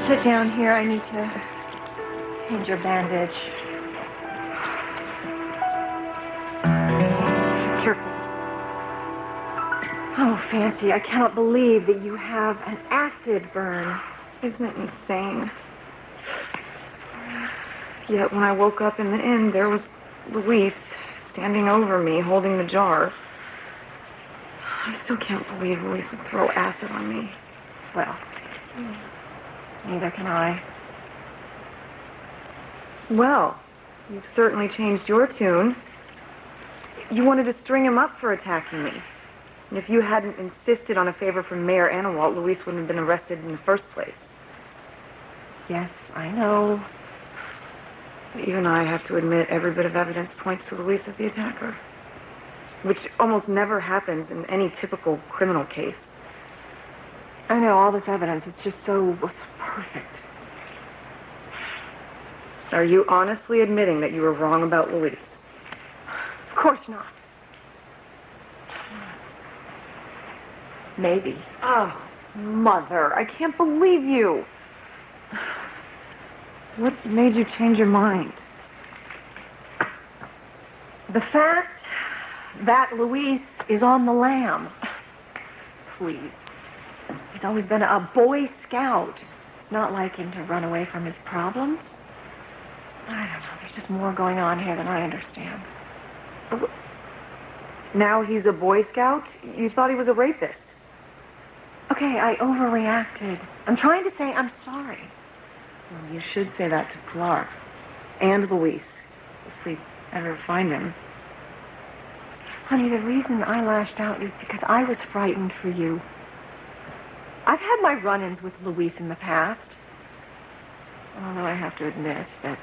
Sit down here. I need to change your bandage. Careful. Oh, Fancy, I cannot believe that you have an acid burn. Isn't it insane? Yet when I woke up in the inn, there was Luis standing over me, holding the jar. I still can't believe Luis would throw acid on me. Well, neither can I. Well, you've certainly changed your tune. You wanted to string him up for attacking me. And if you hadn't insisted on a favor from Mayor Annawalt, Luis wouldn't have been arrested in the first place. Yes, I know. Even I have to admit every bit of evidence points to Luis as the attacker. Which almost never happens in any typical criminal case. I know, all this evidence, it's just so perfect. Are you honestly admitting that you were wrong about Luis? Of course not. Maybe. Oh, Mother, I can't believe you. What made you change your mind? The fact that Luis is on the lam. Please. He's always been a Boy Scout. Not like him to run away from his problems. I don't know. There's just more going on here than I understand. Now he's a Boy Scout? You thought he was a rapist. Okay, I overreacted. I'm trying to say I'm sorry. Well, you should say that to Pilar. And Luis. If we ever find him. Honey, the reason I lashed out is because I was frightened for you. I've had my run-ins with Luis in the past. Although I have to admit that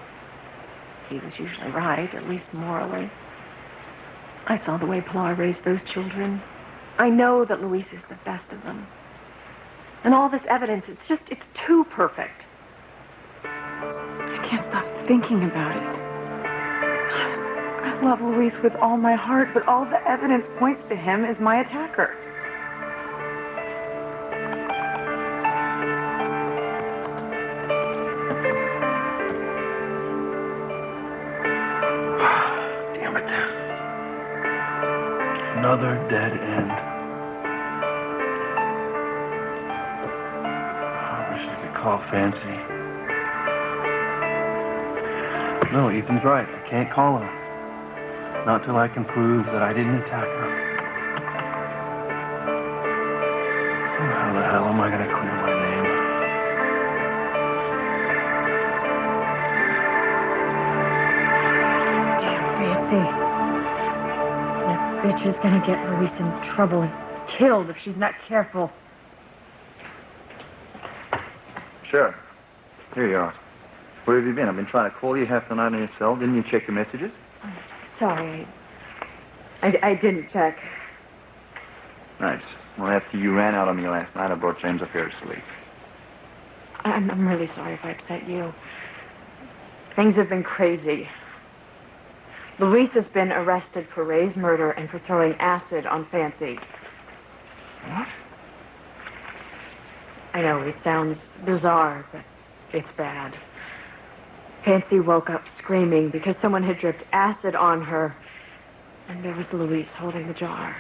he was usually right, at least morally. I saw the way Pilar raised those children. I know that Luis is the best of them. And all this evidence, it's too perfect. I can't stop thinking about it. I love Luis with all my heart, but all the evidence points to him as my attacker. Damn it. Another dead end. I wish I could call Fancy. No, Ethan's right. I can't call him. Not till I can prove that I didn't attack her. How the hell am I going to clear my name? Damn, Fancy. That bitch is gonna get Luis in trouble and killed if she's not careful. Sure. Here you are. Where have you been? I've been trying to call you half the night on your cell. Didn't you check your messages? Sorry. I didn't check. Nice. Well, after you ran out on me last night, I brought James up here to sleep. I'm really sorry if I upset you. Things have been crazy. Luis has been arrested for Ray's murder and for throwing acid on Fancy. What? I know, it sounds bizarre, but it's bad. Fancy woke up screaming because someone had dripped acid on her, and there was Luis holding the jar.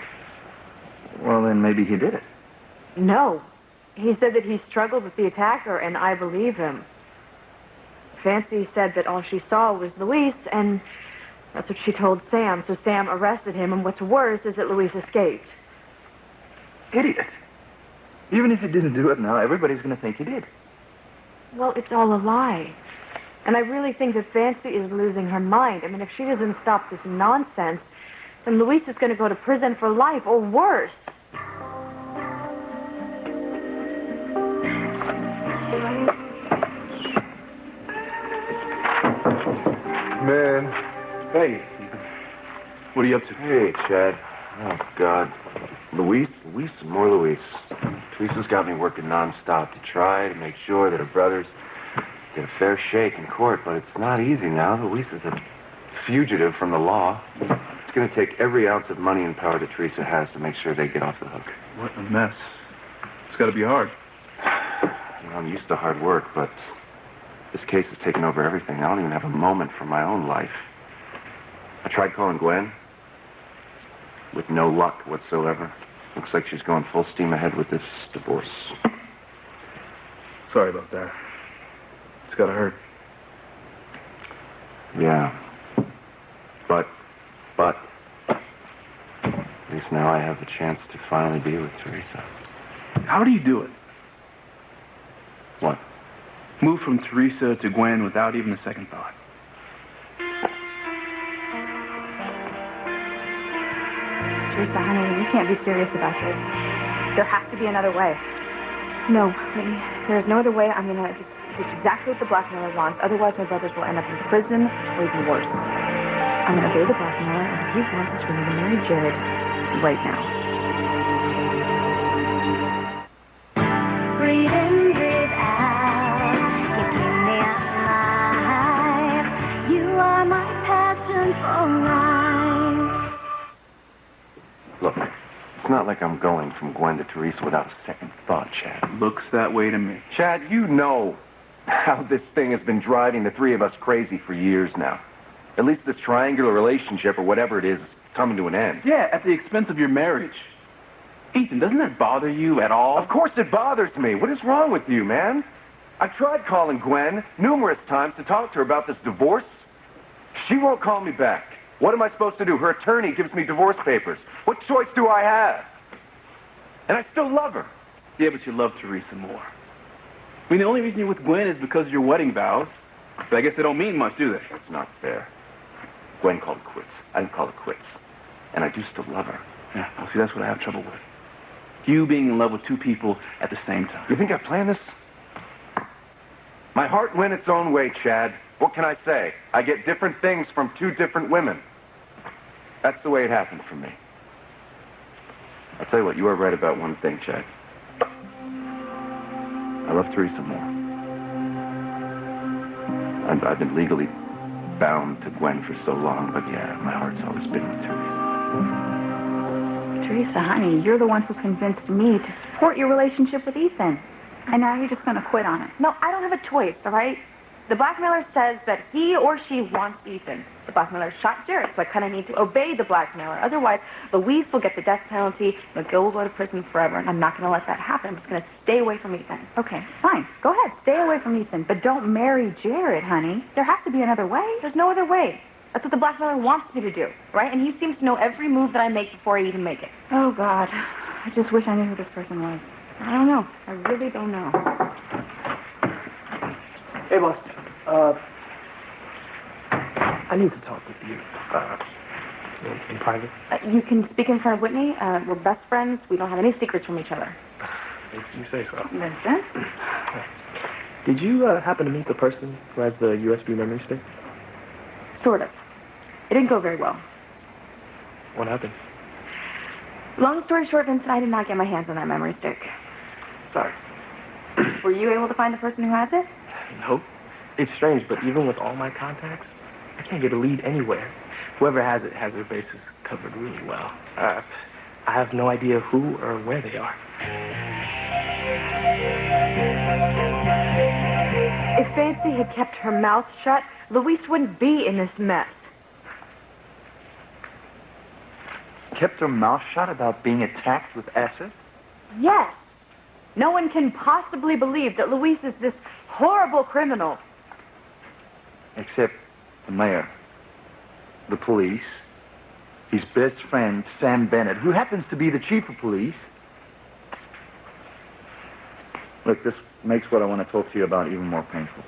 Well, then maybe he did it. No. He said that he struggled with the attacker, and I believe him. Fancy said that all she saw was Luis, and that's what she told Sam, so Sam arrested him, and what's worse is that Luis escaped. Idiot. Even if he didn't do it now, everybody's going to think he did. Well, it's all a lie. And I really think that Fancy is losing her mind. I mean, if she doesn't stop this nonsense, then Luis is going to go to prison for life, or worse. Man. Hey, Ethan. What are you up to? Hey, Chad. Oh, God. Luis, more Luis. Teresa's got me working nonstop to try to make sure that her brothers get a fair shake in court, but it's not easy now. Luis is a fugitive from the law. It's going to take every ounce of money and power that Teresa has to make sure they get off the hook. What a mess. It's got to be hard. I'm used to hard work, but this case has taken over everything. I don't even have a moment for my own life. I tried calling Gwen, with no luck whatsoever. Looks like she's going full steam ahead with this divorce. Sorry about that. It's gotta hurt. Yeah. But, at least now I have the chance to finally be with Teresa. How do you do it? What? Move from Teresa to Gwen without even a second thought. Teresa, honey, you can't be serious about this. There has to be another way. No, Whitney, there's no other way. I'm gonna just do exactly what the blackmailer wants. Otherwise, my brothers will end up in prison or even worse. I'm gonna obey the blackmailer, and he wants us for me to marry Jared right now. Breathe in, breathe out. You keep me alive. You are my passion for life. Look, it's not like I'm going from Gwen to Teresa without a second thought, Chad. Looks that way to me. Chad, you know how this thing has been driving the three of us crazy for years now. At least this triangular relationship, or whatever it is coming to an end. Yeah, at the expense of your marriage. Ethan, doesn't that bother you at all? Of course it bothers me. What is wrong with you, man? I tried calling Gwen numerous times to talk to her about this divorce. She won't call me back. What am I supposed to do? Her attorney gives me divorce papers. What choice do I have? And I still love her. Yeah, but you love Teresa more. I mean, the only reason you're with Gwen is because of your wedding vows. But I guess they don't mean much, do they? It's not fair. Gwen called it quits. I didn't call it quits. And I do still love her. Yeah, well, see, that's what I have trouble with. You being in love with two people at the same time. You think I planned this? My heart went its own way, Chad. What can I say? I get different things from two different women. That's the way it happened for me. I'll tell you what, you are right about one thing, Chad. I love Teresa more. I've been legally bound to Gwen for so long, but yeah, my heart's always been with Teresa. Teresa, honey, you're the one who convinced me to support your relationship with Ethan. And now you're just gonna quit on it. No, I don't have a choice, all right? The blackmailer says that he or she wants Ethan. The blackmailer shot Jared, so I kind of need to obey the blackmailer. Otherwise, Luis will get the death penalty, Gil will go to prison forever, and I'm not going to let that happen. I'm just going to stay away from Ethan. Okay, fine. Go ahead. Stay away from Ethan. But don't marry Jared, honey. There has to be another way. There's no other way. That's what the blackmailer wants me to do, right? And he seems to know every move that I make before I even make it. Oh, God. I just wish I knew who this person was. I don't know. I really don't know. Hey, boss. I need to talk with you. In private. You can speak in front of Whitney. We're best friends. We don't have any secrets from each other. If you say so. Vincent? Did you happen to meet the person who has the USB memory stick? Sort of. It didn't go very well. What happened? Long story short, Vincent, I did not get my hands on that memory stick. Sorry. Were you able to find the person who has it? Nope. It's strange, but even with all my contacts, I can't get a lead anywhere. Whoever has it has their bases covered really well. I have no idea who or where they are. If Fancy had kept her mouth shut, Luis wouldn't be in this mess. Kept her mouth shut about being attacked with acid? Yes. No one can possibly believe that Luis is this horrible criminal. Except the mayor, the police, his best friend, Sam Bennett, who happens to be the chief of police. Look, this makes what I want to talk to you about even more painful.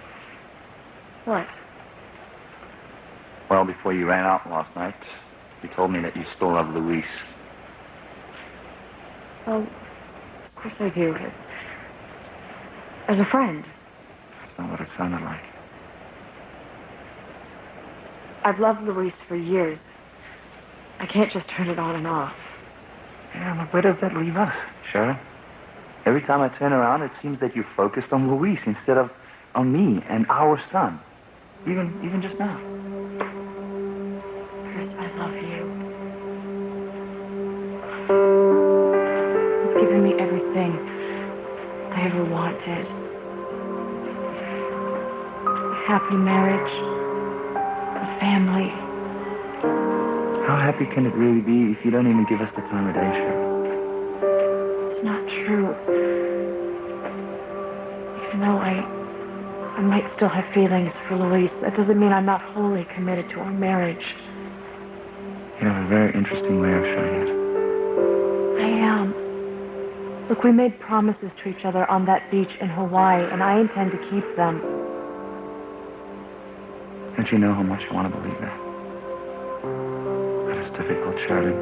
What? Well, before you ran out last night, you told me that you still love Luis. Well, of course I do. As a friend. That's not what it sounded like. I've loved Luis for years. I can't just turn it on and off. Yeah, but where does that leave us, Sharon? Every time I turn around, it seems that you're focused on Luis instead of on me and our son. Even just now. Chris, I love you. You've given me everything I ever wanted. happy marriage, a family. How happy can it really be if you don't even give us the time of day, Cheryl? It's not true. Even though I might still have feelings for Luis, that doesn't mean I'm not wholly committed to our marriage. You have a very interesting way of showing it. I am. Look, we made promises to each other on that beach in Hawaii, and I intend to keep them. Don't you know how much I want to believe that? But it's difficult, Sheridan.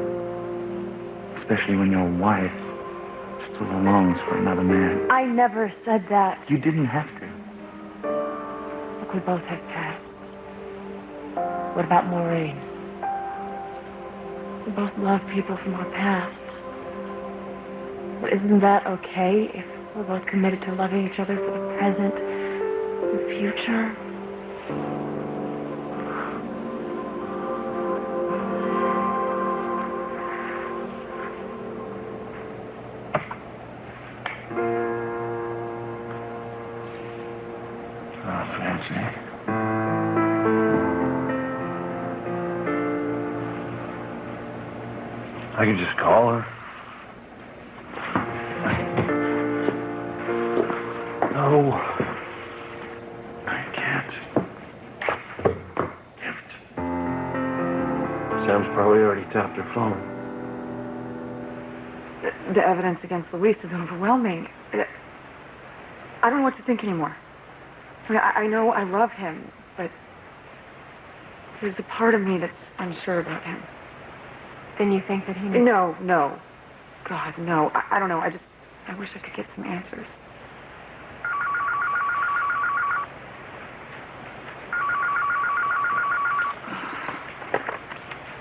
Especially when your wife still longs for another man. I never said that. You didn't have to. Look, we both have pasts. What about Maureen? We both love people from our pasts. But isn't that okay if we're both committed to loving each other for the present and future? Oh, Fancy. I could just call her. No. I can't. Damn it. Sam's probably already tapped her phone. The evidence against Luis is overwhelming. I don't know what to think anymore. I mean, I know I love him, but there's a part of me that's unsure about him. Then you think that he... No. God, no. I don't know. I wish I could get some answers.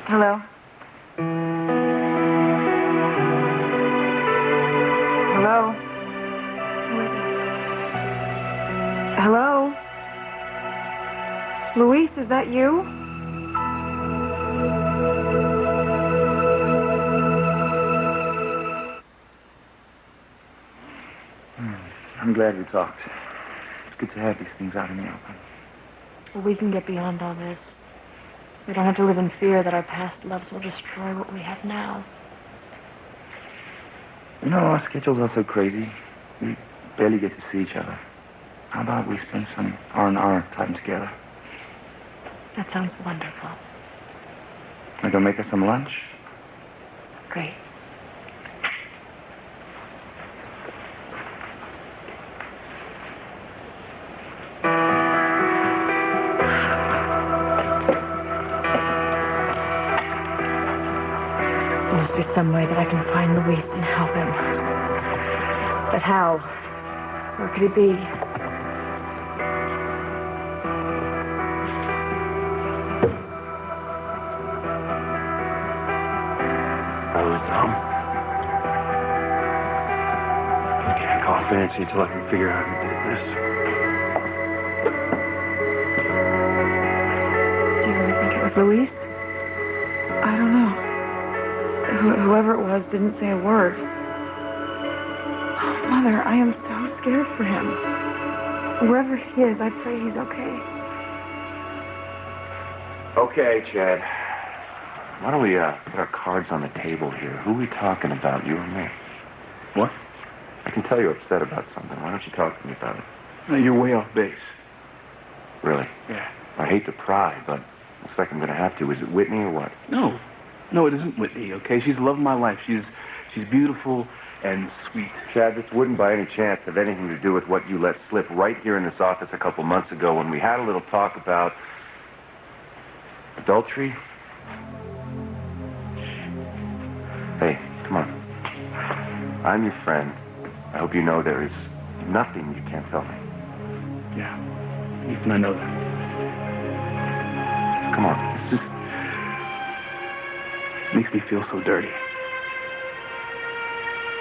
Hello? Hello? Hello? Luis, is that you? I'm glad we talked. It's good to have these things out in the open. Well, we can get beyond all this. We don't have to live in fear that our past loves will destroy what we have now. You know, our schedules are so crazy. We barely get to see each other. How about we spend some R&R time together? That sounds wonderful. I go make us some lunch? Great. There must be some way that I can find Luis and help him. But how? Where could he be? I was dumb. I can't call Fancy until I can figure out who did this. Do you really think it was Luis? I don't know. Whoever it was didn't say a word. Oh, Mother, I am so scared for him. Wherever he is, I pray he's okay. Okay, Chad. Why don't we put our cards on the table here? Who are we talking about, you or me? What? I can tell you're upset about something. Why don't you talk to me about it? No, you're way off base. Really? Yeah. I hate to pry, but looks like I'm going to have to. Is it Whitney or what? No, it isn't Whitney, okay? She's the love of my life. She's beautiful and sweet. Chad, this wouldn't by any chance have anything to do with what you let slip right here in this office a couple months ago when we had a little talk about adultery. Hey, come on. I'm your friend. I hope you know there is nothing you can't tell me. Yeah, even I know that. Come on, it's just... Makes me feel so dirty.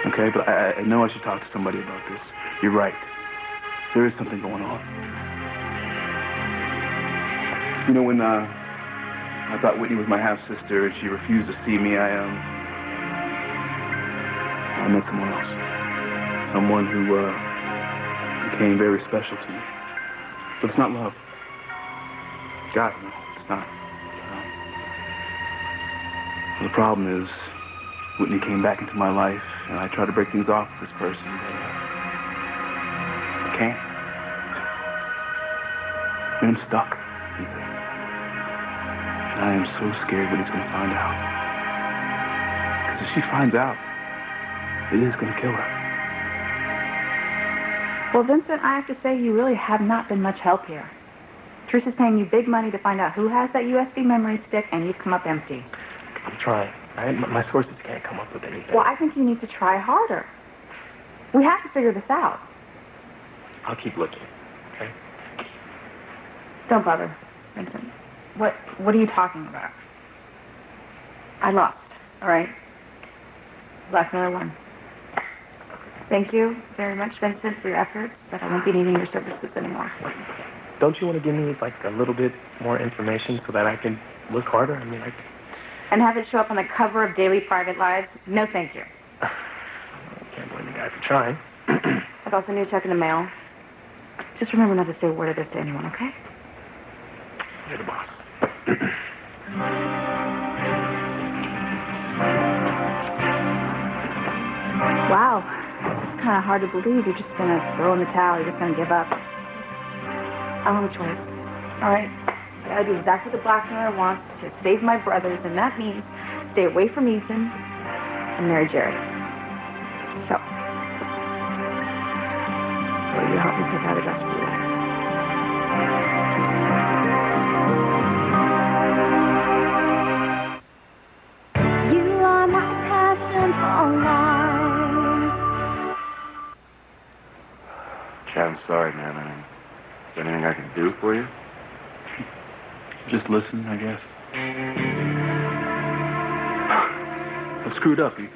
Okay, but I know I should talk to somebody about this. You're right. There is something going on. You know, when I thought Whitney was my half-sister and she refused to see me, I met someone else. Someone who became very special to me. But it's not love. God, no, it's not. The problem is, Whitney came back into my life, and I tried to break things off with this person, but I can't. And I'm stuck. And I am so scared what he's going to find out. Because if she finds out, it is going to kill her. Well, Vincent, I have to say you really have not been much help here. Teresa's paying you big money to find out who has that USB memory stick, and you've come up empty. I'm trying. My sources can't come up with anything. Well, I think you need to try harder. We have to figure this out. I'll keep looking, okay? Don't bother, Vincent. What are you talking about? I lost, all right? Blackmailer won. Thank you very much, Vincent, for your efforts, but I won't be needing your services anymore. Don't you want to give me, like, a little bit more information so that I can look harder? I mean, And have it show up on the cover of Daily Private Lives? No, thank you. I can't blame the guy for trying. I'll send you a check in the mail. Just remember not to say a word of this to anyone, okay? You're the boss. Wow. It's kind of hard to believe you're just going to throw in the towel. You're just going to give up. I don't have a choice. All right? I got to do exactly what the blackmailer wants to save my brothers, and that means stay away from Ethan and marry Jared. So, will you help me pick out a dress for you? You are my passion for life. Chad, I'm sorry, man. I mean, is there anything I can do for you? Just listen, I guess. I've screwed up, Ethan.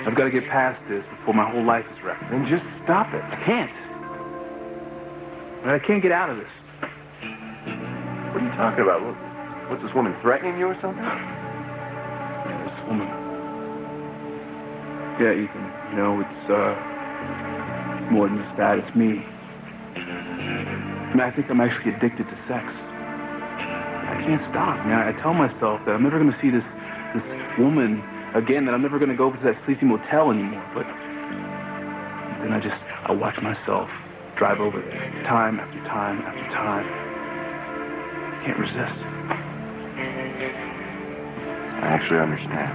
I've got to get past this before my whole life is wrecked. Then just stop it. I can't. I can't get out of this. What are you talking about? What's this woman threatening you or something? Yeah, this woman. Yeah, Ethan. You know, it's more than just that. It's me. I mean, I think I'm actually addicted to sex. I can't stop. I mean, I tell myself that I'm never going to see this woman again, that I'm never going to go to that sleazy motel anymore. But then I watch myself drive over there time after time after time. I can't resist. I actually understand.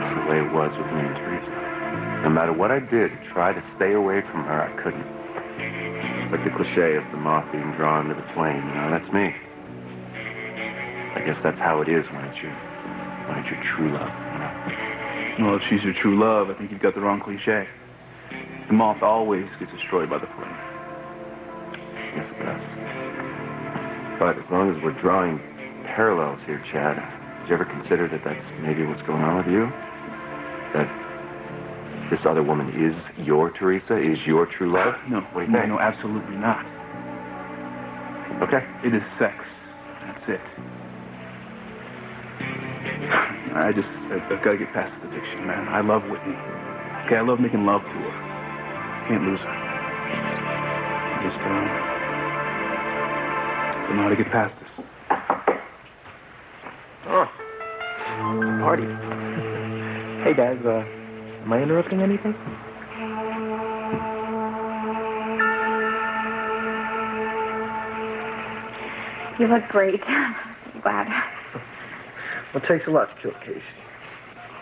It's the way it was with me and Teresa. No matter what I did to try to stay away from her, I couldn't. It's like the cliche of the moth being drawn to the flame. You know, that's me. I guess that's how it is when it's your true love, you know? Well, if she's your true love, I think you've got the wrong cliche. The moth always gets destroyed by the flame. Yes, it does. But as long as we're drawing parallels here, Chad, did you ever consider that that's maybe what's going on with you? That this other woman is your Teresa, is your true love? No, What do you think? no, absolutely not. Okay. It is sex. That's it. I've got to get past this addiction, man. I love Whitney. Okay, I love making love to her. Can't lose her. I just don't know how to get past this. Oh, it's a party. Hey, guys, am I interrupting anything? You look great. I'm glad. Well, it takes a lot to kill Casey.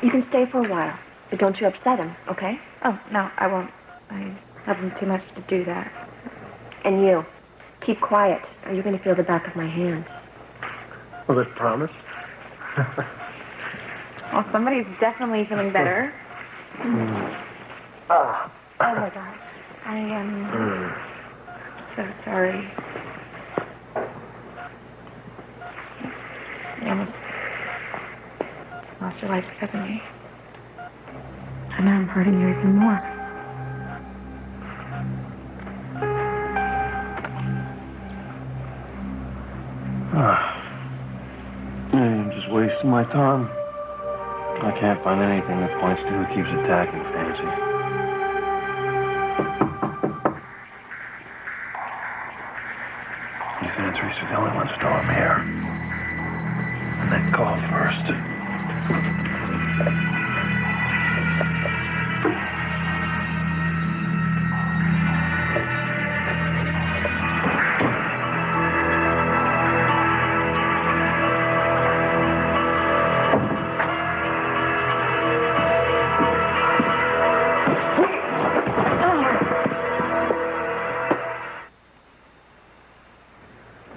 You can stay for a while, but don't you upset him, okay? Oh, no, I won't. I love him too much to do that. And you, keep quiet, or you're going to feel the back of my hand. Well, that's promised. Well, somebody's definitely feeling better. Oh, my gosh. I am so sorry. You almost lost your life because of me. And now I'm hurting you even more. I'm just wasting my time. I can't find anything that points to who keeps attacking Fancy. You think Teresa's the only one to know I'm here? And then call first.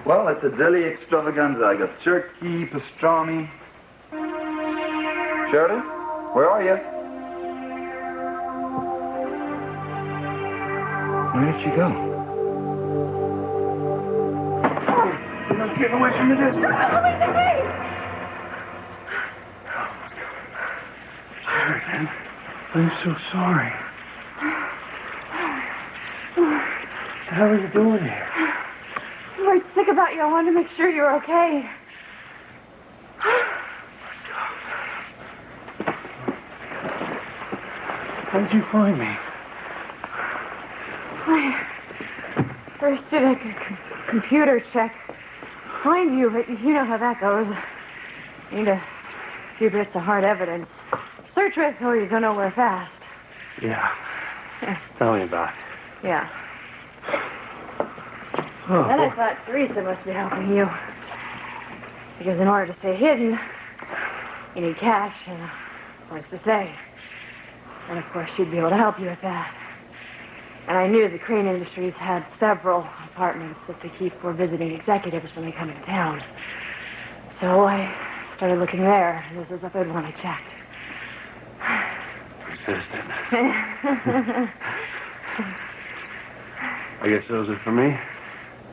Well, it's a deli extravaganza. I got turkey, pastrami. Sheridan, where are you? Where did she go? You're not getting away from the distance. Sheridan, I'm so sorry. What the hell are you doing here? I was sick about you. I wanted to make sure you were okay. How did you find me? I first did a computer check. Find you, but you know how that goes. Need a few bits of hard evidence. Search with or you go nowhere fast. Yeah. Tell me about it. Yeah. Oh, Then I thought Teresa must be helping you. Because in order to stay hidden, you need cash and a place to stay. And of course, she'd be able to help you with that. And I knew the Crane Industries had several apartments that they keep for visiting executives when they come into town. So I started looking there, and this is the third one I checked. persistent. I guess those are for me.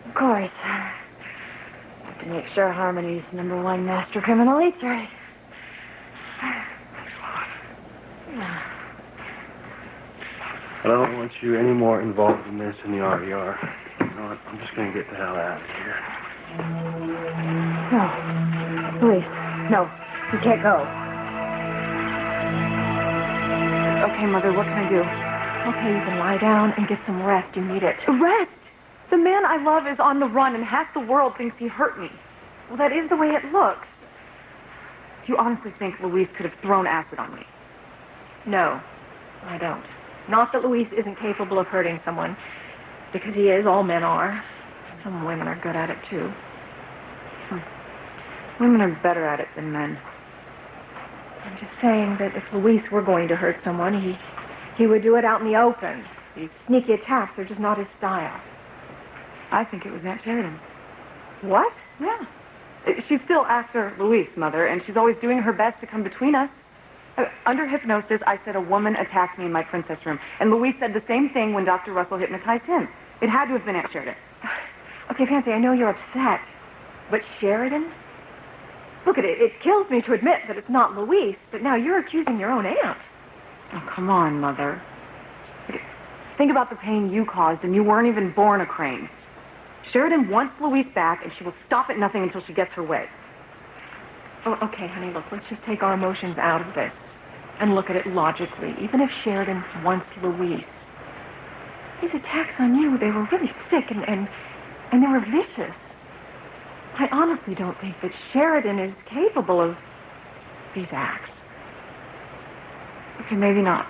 Of course. Have to make sure Harmony's #1 master criminal eats right. Thanks a lot. I don't want you any more involved in this than you already are. You know what? I'm just gonna get the hell out of here. No. Please. No. You can't go. Okay, Mother, what can I do? Okay, you can lie down and get some rest. You need it. Rest? The man I love is on the run, and half the world thinks he hurt me. Well, that is the way it looks. Do you honestly think Luis could have thrown acid on me? No, I don't. Not that Luis isn't capable of hurting someone, because he is. All men are. Some women are good at it, too. Women are better at it than men. I'm just saying that if Luis were going to hurt someone, he would do it out in the open. These sneaky attacks are just not his style. I think it was Aunt Sheridan. What? Yeah. She's still after Luis, Mother, and she's always doing her best to come between us. Under hypnosis, I said a woman attacked me in my princess room, and Luis said the same thing when Dr. Russell hypnotized him. It had to have been Aunt Sheridan. Okay, Fancy, I know you're upset, but Sheridan? Look at it. It kills me to admit that it's not Luis, but now you're accusing your own aunt. Oh, come on, Mother. Think about the pain you caused, and you weren't even born a Crane. Sheridan wants Luis back, and she will stop at nothing until she gets her way. Oh, okay, honey, look, let's just take our emotions out of this and look at it logically. Even if Sheridan wants Luis, these attacks on you, they were really sick and they were vicious. I honestly don't think that Sheridan is capable of these acts. Okay, maybe not.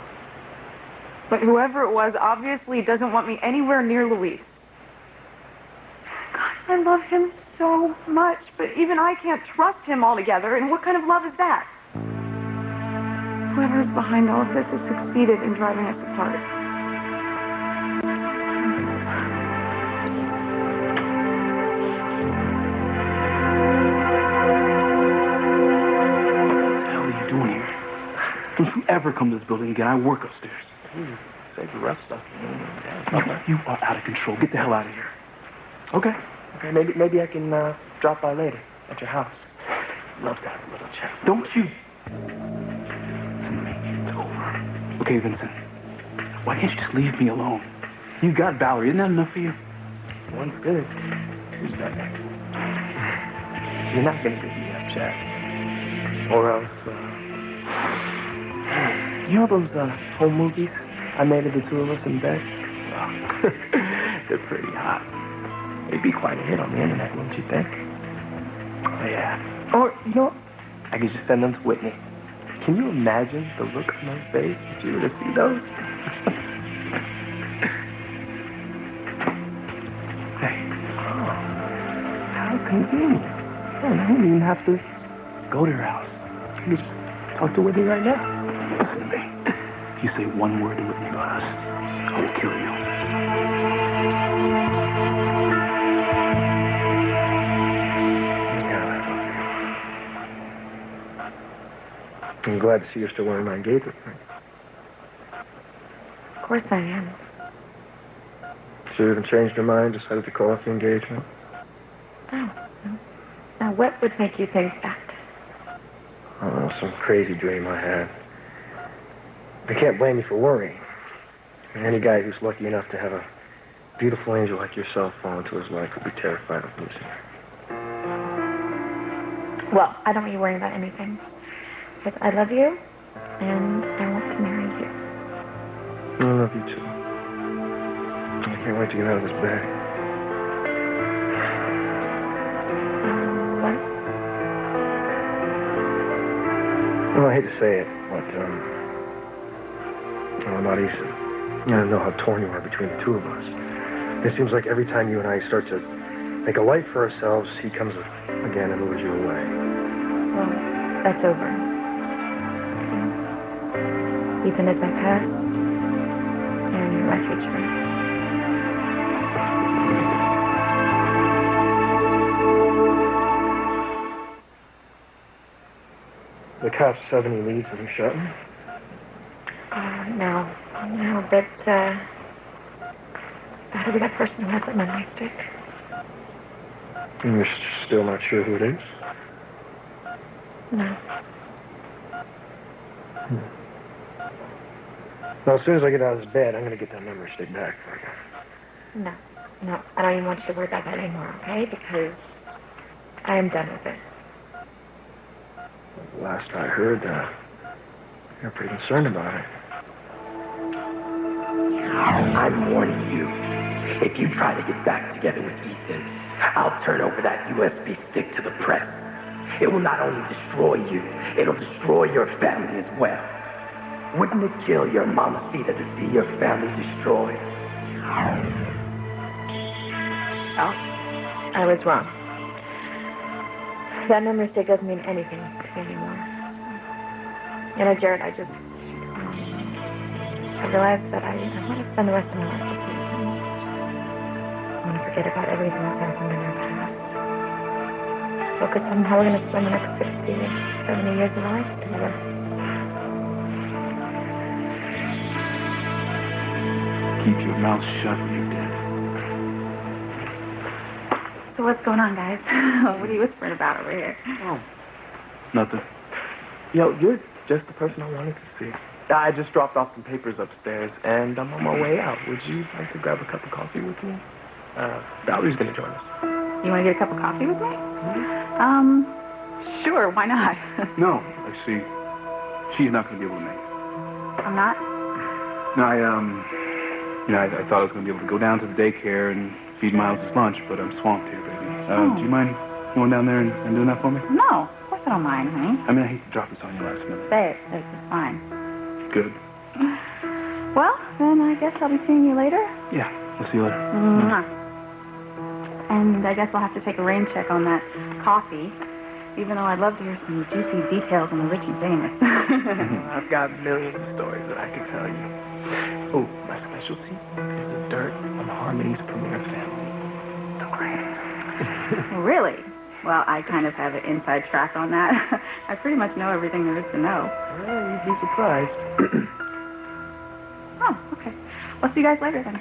But whoever it was obviously doesn't want me anywhere near Luis. God, I love him so much, but even I can't trust him altogether, and what kind of love is that? Whoever is behind all of this has succeeded in driving us apart. What the hell are you doing here? Don't you ever come to this building again. I work upstairs. Save the rough stuff. You are out of control. Get the hell out of here. Okay. Okay, maybe I can drop by later at your house. Love to have a little chat. Don't you... Listen to me. It's over. Okay, Vincent. Why can't you just leave me alone? You got Valerie. Isn't that enough for you? One's good. Two's better. You're not gonna get me upset. Or else, you know those home movies I made of the two of us in bed? Well, they're pretty hot. It'd be quite a hit on the internet, wouldn't you think? Oh, yeah. Or, you know what? I could just send them to Whitney. Can you imagine the look on her face if you were to see those? Hey. Oh, how convenient. Oh, I don't even have to go to her house. You can just talk to Whitney right now. Listen to me. If you say one word to Whitney about us, I will kill you. I'm glad to see you're still wearing my engagement ring. Of course I am. So you haven't changed your mind, decided to call off the engagement? No. Now, what would make you think that? I don't know, some crazy dream I had. I can't blame you for worrying. I mean, any guy who's lucky enough to have a beautiful angel like yourself fall into his life would be terrified of losing her. Well, I don't want you worrying about anything. Because I love you, and I want to marry you. I love you too. I can't wait to get out of this bed. What? Well, I hate to say it, but, well, I'm not easy. I know how torn you are between the two of us. It seems like every time you and I start to make a life for ourselves, he comes again and lures you away. Well, that's over. Ethan is my past, and you're my future. The cops have any leads on who shot him? No, but, it's gotta be that person who has that memory stick. And you're still not sure who it is? No. Well, as soon as I get out of this bed, I'm gonna get that memory stick back for you. No, I don't even want you to worry about that anymore, okay? Because I am done with it. Last I heard, you're pretty concerned about it. I'm warning you. If you try to get back together with Ethan, I'll turn over that USB stick to the press. It will not only destroy you, it'll destroy your family as well. Wouldn't it kill your mamacita to see your family destroyed? Oh, I was wrong. That memory stick doesn't mean anything to me anymore. So. You know, Jared, I realized that I want to spend the rest of my life with you. I want to forget about everything that's happened in our past. Focus on how we're going to spend the next 60 or 70 years of our lives together. Keep your mouth shut when you're dead. So what's going on, guys? What are you whispering about over here? Oh. Nothing. Yo, you're just the person I wanted to see. I just dropped off some papers upstairs, and I'm on my way out. Would you like to grab a cup of coffee with me? Valerie's gonna join us. You want to get a cup of coffee with me? Mm-hmm. Sure, why not? No, I see. She's not going to be able to make it. I'm not? No, I thought I was going to be able to go down to the daycare and feed Miles his lunch, but I'm swamped here, baby. Do you mind going down there and doing that for me? No, of course I don't mind, honey. I mean, I hate to drop this on you last minute. Say it. It's fine. Good. Well, then I guess I'll be seeing you later. Yeah, I'll see you later. Mwah. And I guess I'll have to take a rain check on that coffee, even though I'd love to hear some juicy details on the rich and famous. I've got millions of stories that I could tell you. Oh, my specialty is the dirt on Harmony's premier family, the Grants. Really? Well, I kind of have an inside track on that. I pretty much know everything there is to know. Well, you'd be surprised. Oh, okay. I'll see you guys later then.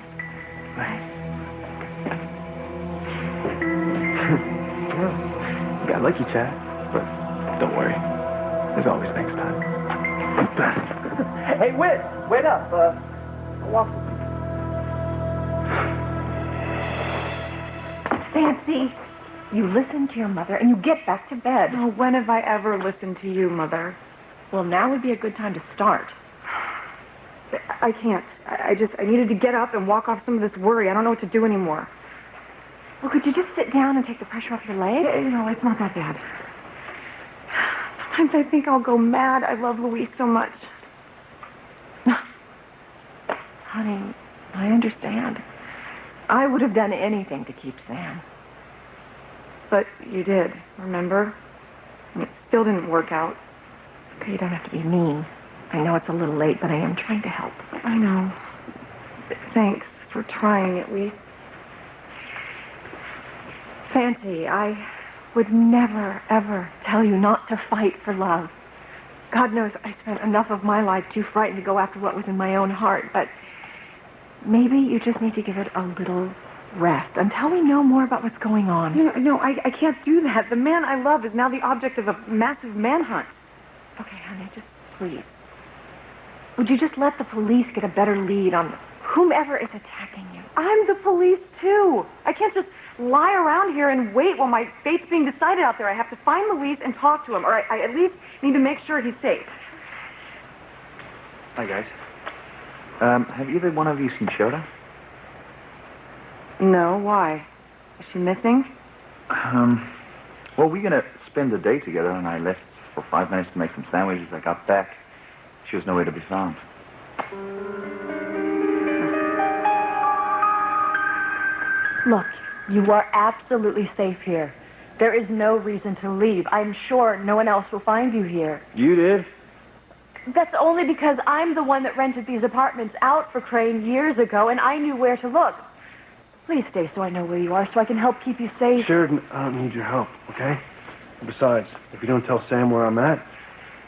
Bye. You got lucky, Chad, but don't worry. There's always next time. Hey, wait up. Fancy, you listen to your mother and you get back to bed. Oh, when have I ever listened to you, Mother? Well, now would be a good time to start. I can't. I needed to get up and walk off some of this worry. I don't know what to do anymore. Well, could you just sit down and take the pressure off your leg? It's not that bad. Sometimes I think I'll go mad. I love Luis so much. Honey, I understand. I would have done anything to keep Sam. But you did, remember? And it still didn't work out. Okay, you don't have to be mean. I know it's a little late, but I am trying to help. I know. Thanks for trying at least. Fancy, I would never, ever tell you not to fight for love. God knows I spent enough of my life too frightened to go after what was in my own heart, but maybe you just need to give it a little rest until we know more about what's going on. No, I can't do that. The man I love is now the object of a massive manhunt. Okay, honey, just please. Would you just let the police get a better lead on whomever is attacking you? I'm the police, too. I can't just lie around here and wait while my fate's being decided out there. I have to find Luis and talk to him, or I at least need to make sure he's safe. Hi, guys. Have either one of you seen Shota? No, why? Is she missing? Well, we're gonna spend the day together, and I left for 5 minutes to make some sandwiches. I got back. She was nowhere to be found. Look, you are absolutely safe here. There is no reason to leave. I'm sure no one else will find you here. You did? That's only because I'm the one that rented these apartments out for Crane years ago, and I knew where to look. Please stay so I know where you are, so I can help keep you safe. Sheridan, I don't need your help, okay? Besides, if you don't tell Sam where I'm at,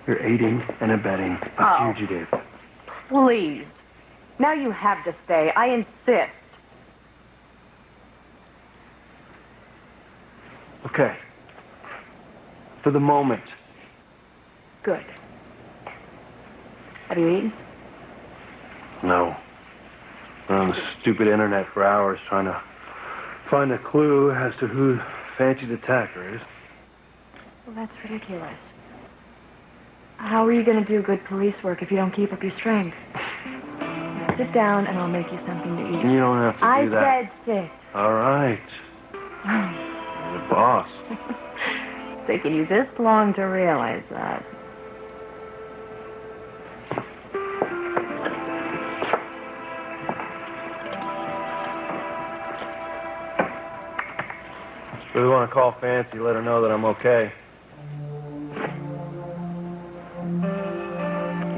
you're aiding and abetting a fugitive. Please. Now you have to stay. I insist. Okay. For the moment. Good. Have you eaten? No. Been on the stupid internet for hours trying to find a clue as to who Fancy's attacker is. Well, that's ridiculous. How are you going to do good police work if you don't keep up your strength? Now sit down and I'll make you something to eat. You don't have to do that. I said sit. All right. You're the boss. It's taken you this long to realize that. Really want to call Fancy, let her know that I'm okay.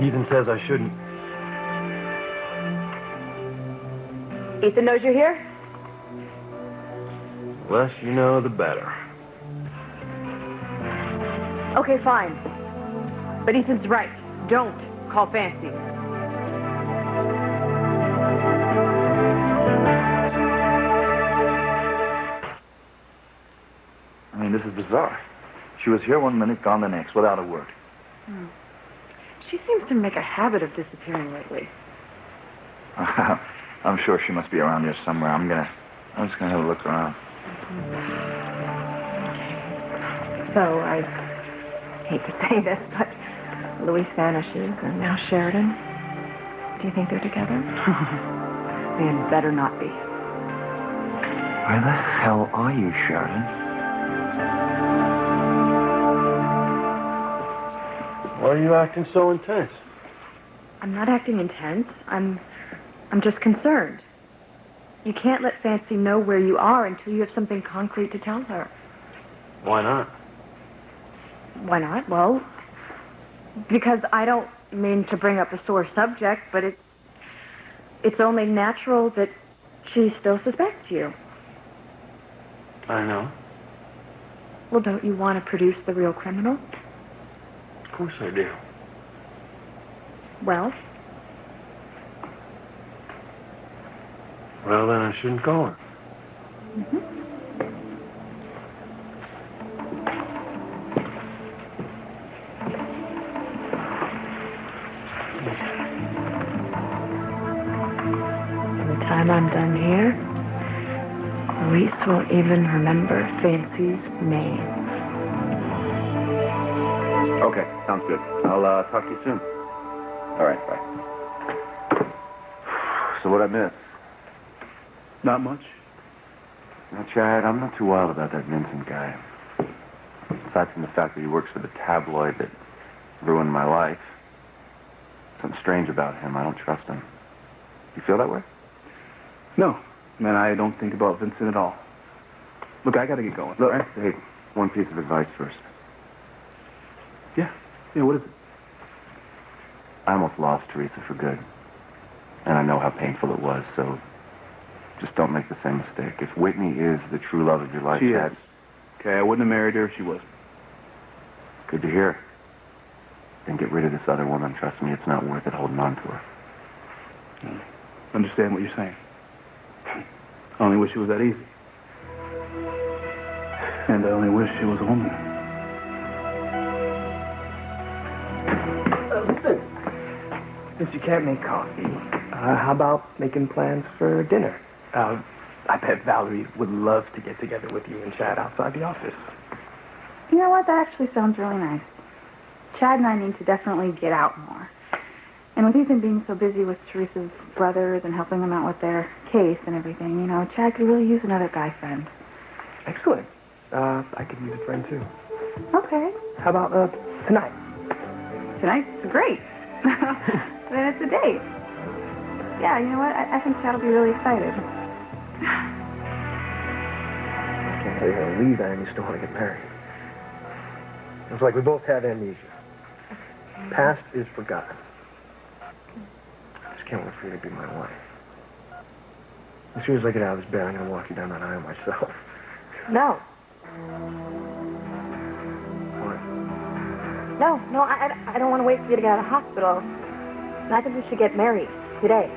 Ethan says I shouldn't. Ethan knows you're here? The less you know, the better. Okay, fine. But Ethan's right. Don't call Fancy. I mean, this is bizarre. She was here 1 minute, gone the next, without a word. She seems to make a habit of disappearing lately. I'm sure she must be around here somewhere. I'm just gonna have a look around. So, I hate to say this, but Luis vanishes, and now Sheridan. Do you think they're together? They had better not be. Where the hell are you, Sheridan? Why are you acting so intense? I'm not acting intense. I'm just concerned. You can't let Fancy know where you are until you have something concrete to tell her. Why not? Why not? Well, because I don't mean to bring up a sore subject, but it's only natural that she still suspects you. I know. Well, don't you want to produce the real criminal? Of course I do. Well? Well, then I shouldn't call her. By the time I'm done here, Luis won't even remember Fancy's name. Okay, sounds good. I'll talk to you soon. All right, bye. So what'd I miss? Not much. Now, Chad, I'm not too wild about that Vincent guy. Aside from the fact that he works for the tabloid that ruined my life, something strange about him. I don't trust him. You feel that way? No, man, I don't think about Vincent at all. Look, I gotta get going, Look, right? hey, one piece of advice first. Yeah, what is it? I almost lost Teresa for good. And I know how painful it was, so just don't make the same mistake. If Whitney is the true love of your life, She Chad... is. Okay, I wouldn't have married her if she wasn't. Good to hear. Then get rid of this other woman. Trust me, it's not worth it holding on to her. Understand what you're saying. I only wish it was that easy. And I only wish it was a woman. Since you can't make coffee, how about making plans for dinner? I bet Valerie would love to get together with you and Chad outside the office. You know what? That actually sounds really nice. Chad and I need to definitely get out more. And with Ethan being so busy with Teresa's brothers and helping them out with their case and everything, you know, Chad could really use another guy friend. Excellent. I could use a friend, too. Okay. How about, tonight? Tonight's great. Then it's a date. Yeah, you know what? I think Chad will be really excited. I can't tell you how relieved I am you still want to get married. It's like we both have amnesia. Past is forgotten. I just can't wait for you to be my wife. As soon as I get out of this bed, I'm going to walk you down that aisle myself. No. What? No, I don't want to wait for you to get out of the hospital. I think we should get married today.